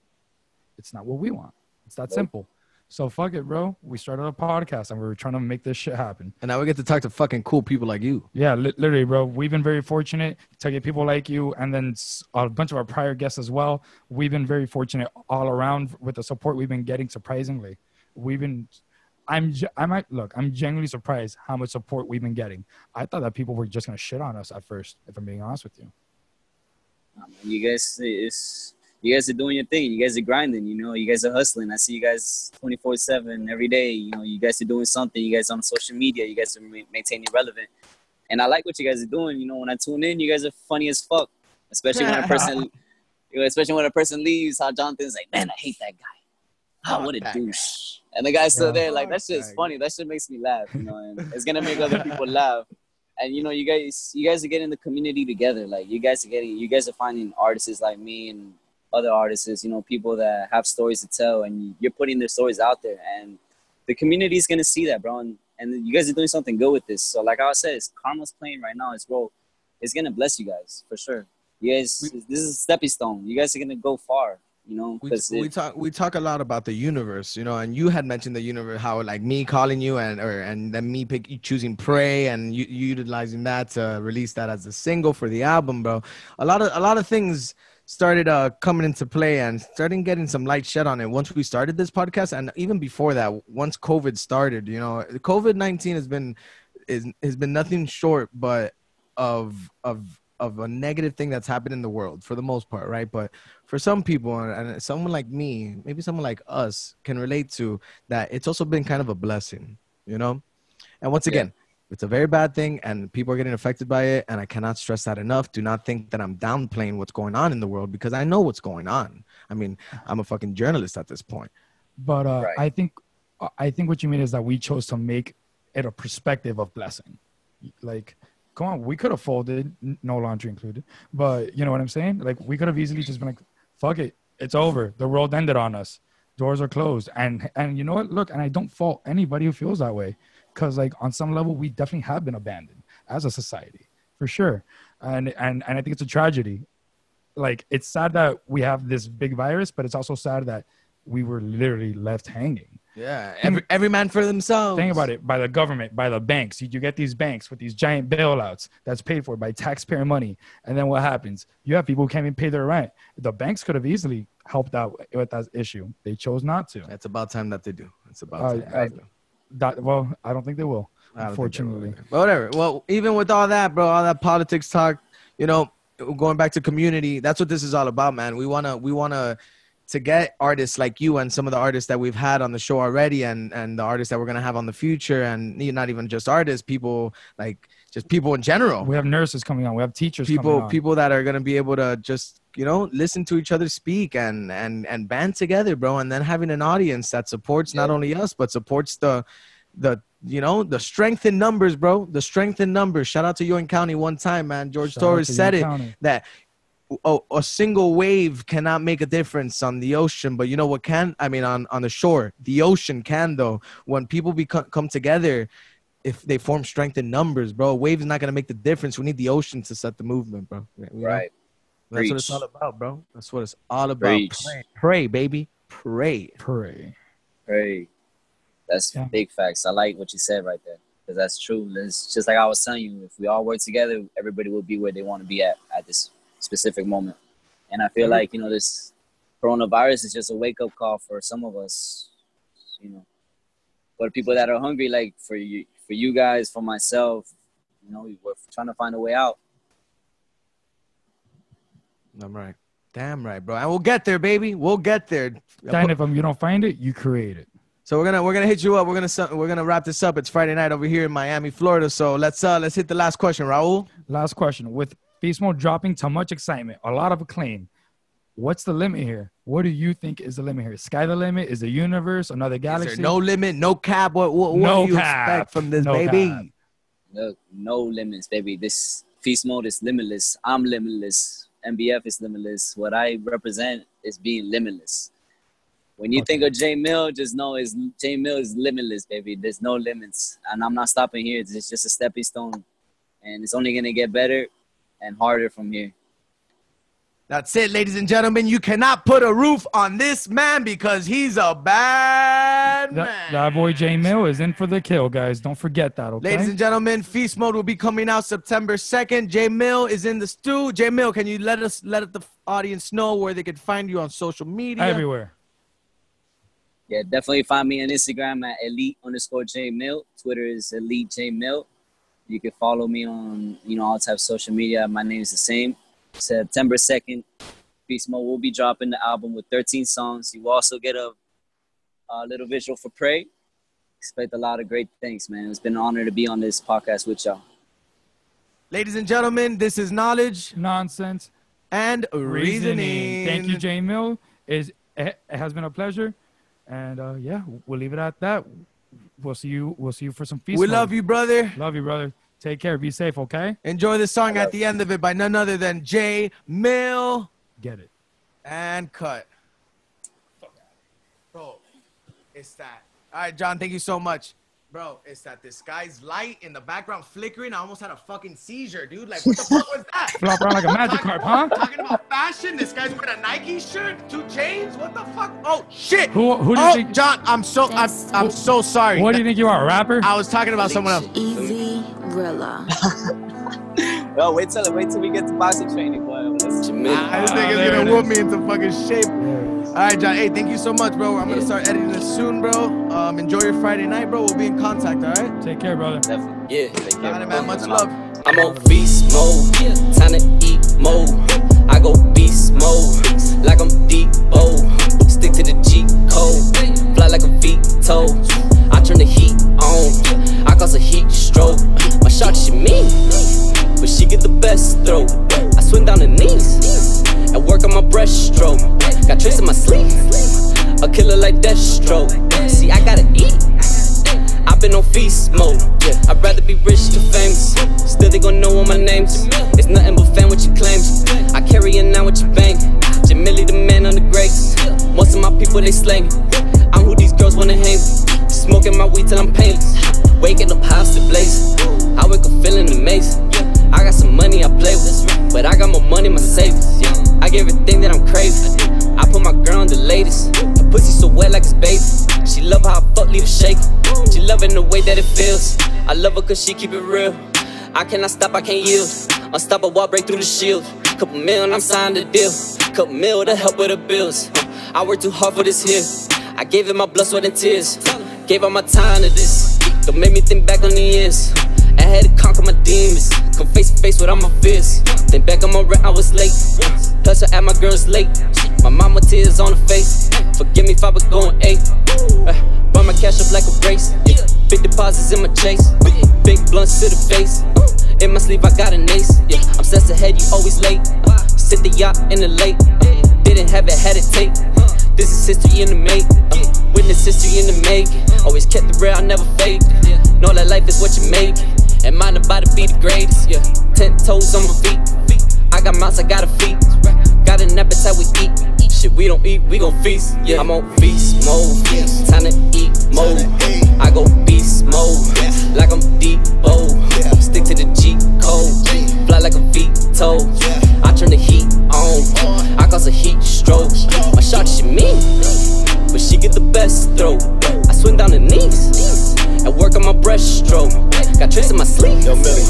It's not what we want. It's that simple. So fuck it, bro. We started a podcast and we were trying to make this shit happen. And now we get to talk to fucking cool people like you. Yeah, literally, bro. We've been very fortunate to get people like you, and then a bunch of our prior guests as well. We've been very fortunate all around with the support we've been getting. Surprisingly, I'm genuinely surprised how much support we've been getting. I thought that people were just gonna shit on us at first, if I'm being honest with you. You guys are doing your thing. You guys are grinding, you know. You guys are hustling. I see you guys 24/7 every day. You know, you guys are doing something. You guys on social media. You guys are maintaining relevant. And I like what you guys are doing. You know, when I tune in, you guys are funny as fuck. Especially when a person leaves, how Jonathan's like, man, I hate that guy. Oh, what a douche. And the guy's still there. Like, that shit is funny. That shit makes me laugh, you know, and it's going to make other people laugh. And, you know, you guys are getting the community together. Like, you guys are finding artists like me and other artists, you know, people that have stories to tell, and you're putting their stories out there, and the community is going to see that, bro. And you guys are doing something good with this. So like I said, karma's playing right now. It's going to bless you guys for sure. You guys, this is a stepping stone. You guys are going to go far, you know. We talk a lot about the universe, you know, and you had mentioned the universe, how like me calling you and then me choosing Pray and you utilizing that to release that as a single for the album, bro. A lot of things started coming into play and starting getting some light shed on it once we started this podcast. And even before that, once COVID started, you know, COVID-19 has been nothing short but of a negative thing that's happened in the world for the most part, right? But for some people, and someone like me, maybe someone like us, can relate to that, it's also been kind of a blessing, you know. And once again, it's a very bad thing, and people are getting affected by it, and I cannot stress that enough. Do not think that I'm downplaying what's going on in the world, because I know what's going on. I mean, I'm a fucking journalist at this point. But I think what you mean is that we chose to make it a perspective of blessing. Like, come on, we could have folded, no laundry included, but you know what I'm saying? Like, we could have easily just been like, fuck it, it's over. The world ended on us. Doors are closed. And you know what? Look, and I don't fault anybody who feels that way. Because, like, on some level, we definitely have been abandoned as a society, for sure. And I think it's a tragedy. Like, it's sad that we have this big virus, but it's also sad that we were literally left hanging. Yeah, every man for themselves. Think about it. By the government, by the banks. You get these banks with these giant bailouts that's paid for by taxpayer money. And then what happens? You have people who can't even pay their rent. The banks could have easily helped out with that issue. They chose not to. It's about time that they do. It's about time. Well, I don't think they will, unfortunately. But whatever. Well, even with all that, bro, all that politics talk, you know, going back to community, that's what this is all about, man. We wanna to get artists like you and some of the artists that we've had on the show already, and the artists that we're gonna have on the future, and not even just artists, people like just people in general. We have nurses coming on. We have teachers coming on. People that are gonna be able to just, you know, listen to each other speak and band together, bro, and then having an audience that supports not only us but supports the you know, the strength in numbers, bro. The strength in numbers. Shout out to Ewing County one time, man. George Torres said it, that a single wave cannot make a difference on the ocean, but you know what can? I mean, on the shore, the ocean can, though. When people come together, if they form strength in numbers, bro, a wave is not gonna make the difference. We need the ocean to set the movement, bro. Right. That's what it's all about, bro. That's what it's all about. Pray, baby. Pray. That's big facts. I like what you said right there, because that's true. It's just like I was telling you, if we all work together, everybody will be where they want to be at this specific moment. And I feel like, you know, this coronavirus is just a wake-up call for some of us, you know. For people that are hungry, like for you guys, for myself, you know, we're trying to find a way out. I'm right. Damn right, bro. And we'll get there, baby. We'll get there. And if you don't find it, you create it. So we're gonna hit you up. We're gonna wrap this up. It's Friday night over here in Miami, Florida. So let's hit the last question, Raul. Last question. With Fea Mode dropping to much excitement, a lot of acclaim, what's the limit here? What do you think is the limit here? Sky the limit? Is the universe another galaxy? Is there no limit, no cap? What do you expect from this, baby? No limits, baby. This Fea Mode is limitless. I'm limitless. MBF is limitless. What I represent is being limitless. When you think of J.MIL, just know J.MIL is limitless, baby. There's no limits. And I'm not stopping here. It's just a stepping stone. And it's only going to get better and harder from here. That's it, ladies and gentlemen. You cannot put a roof on this man because he's a bad man. That boy J.MIL is in for the kill, guys. Don't forget that, okay? Ladies and gentlemen, Fea Mode will be coming out September 2nd. J.MIL is in the stew. J.MIL, can you let the audience know where they can find you on social media? Everywhere. Yeah, definitely find me on Instagram at elite_J.MIL. Twitter is elite_J.MIL. You can follow me on, you know, all types of social media. My name is the same. September 2nd, Fea Mode will be dropping the album with 13 songs. You will also get a little visual for Pray. Expect a lot of great things, man. It's been an honor to be on this podcast with y'all. Ladies and gentlemen, this is Knowledge, Nonsense, and Reasoning. Thank you, J.MIL. It has been a pleasure. And yeah, we'll leave it at that. We'll see you for some Fea Mode. We love you, brother. Love you, brother. Take care. Be safe, okay? Enjoy the song at the end of it by none other than J.MIL. Get it. And cut. Bro, it's that. All right, John, thank you so much. Bro, it's that this guy's light in the background flickering. I almost had a fucking seizure, dude. Like, what the fuck was that? Flop around like a magic carp, huh? Talking about fashion. This guy's wearing a Nike shirt, 2 chains. What the fuck? Oh shit! Who do you think? John, I'm so sorry. What do you think you are, a rapper? I was talking about someone else. Easy Rilla. Yo, wait till we get to boxing training, boy. This nigga's gonna whoop me into fucking shape. All right, John. Hey, thank you so much, bro. I'm gonna start editing this soon, bro. Enjoy your Friday night, bro. We'll be in contact, all right? Take care, brother. Definitely. Yeah, take care. All right, man. Much love. I'm on beast mode, time to eat mode. I go beast mode, like I'm Debo. Stick to the G code, fly like a veto. I turn the heat on, I cause a heat stroke. My shot she mean, but she get the best throw. I swing down the knees, and work on my breaststroke. Got tricks in my sleeve, a killer like Deathstroke. See, I gotta eat. I've been on Fea Mode. I'd rather be rich than famous. Still they gon' know all my names. It's nothing but fan what you claim. I carry it now with your bank. J.MIL the man on the grapes. Most of my people they slang. I'm who these girls wanna hang with. Smoking my weed till I'm painless. Waking up house to blaze. I wake up feeling amazing. I got some money I play with, but I got more money in my savings. I get everything that I'm craving. I put my girl on the latest. Her pussy so wet like it's baby. She love how I fuck, leave her shaking. She loving the way that it feels. I love her cause she keep it real. I cannot stop, I can't yield. Unstoppable, I break through the shield. Couple mil and I'm signed the deal. Couple mil to help with the bills. I worked too hard for this here. I gave it my blood, sweat and tears. Gave all my time to this. Don't make me think back on the years. I had to conquer my demons. Come face to face with all my fears. Think back on my rent, I was late. Plus I at my girl's late. My mama tears on her face. Forgive me if I was going 8. Burn my cash up like a race. Big deposits in my chase. Big blunts to the face. In my sleeve I got an ace. I'm steps ahead, you always late. Sit the yacht in the lake. Didn't have it, had it take. This is history in the make. Witness history in the make. Always kept the real, I never faked. Know that life is what you make. And mine about to be the greatest. 10 toes on my feet. I got mouths, I got a feet. Got an appetite, we eat. Shit, we don't eat, we gon' feast. I'm on feast mode. Time to eat mode. I go beast mode. Like I'm Debo. Stick to the G code. Fly like a veto. I turn the heat on. I cause a heat stroke. My shot she mean, but she get the best throw. I swing down the knees and work on my breaststroke. Got tricks in my sleeve. Yo, Millie,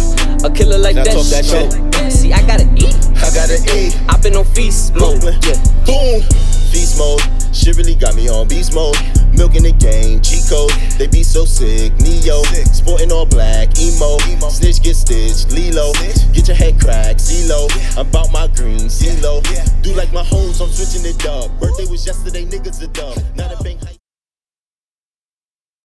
a killer like that stroke. See, I gotta eat. I've been on feast mode. Boom, feast mode. Shit really got me on beast mode. Milk in the game, cheat code. They be so sick, Neo. Sporting all black, emo. Snitch get stitched, Lilo. Get your head cracked, CeeLo. I'm about my green, CeeLo. Do like my hoes, I'm switching it up. Birthday was yesterday, niggas a dub. Not a bank.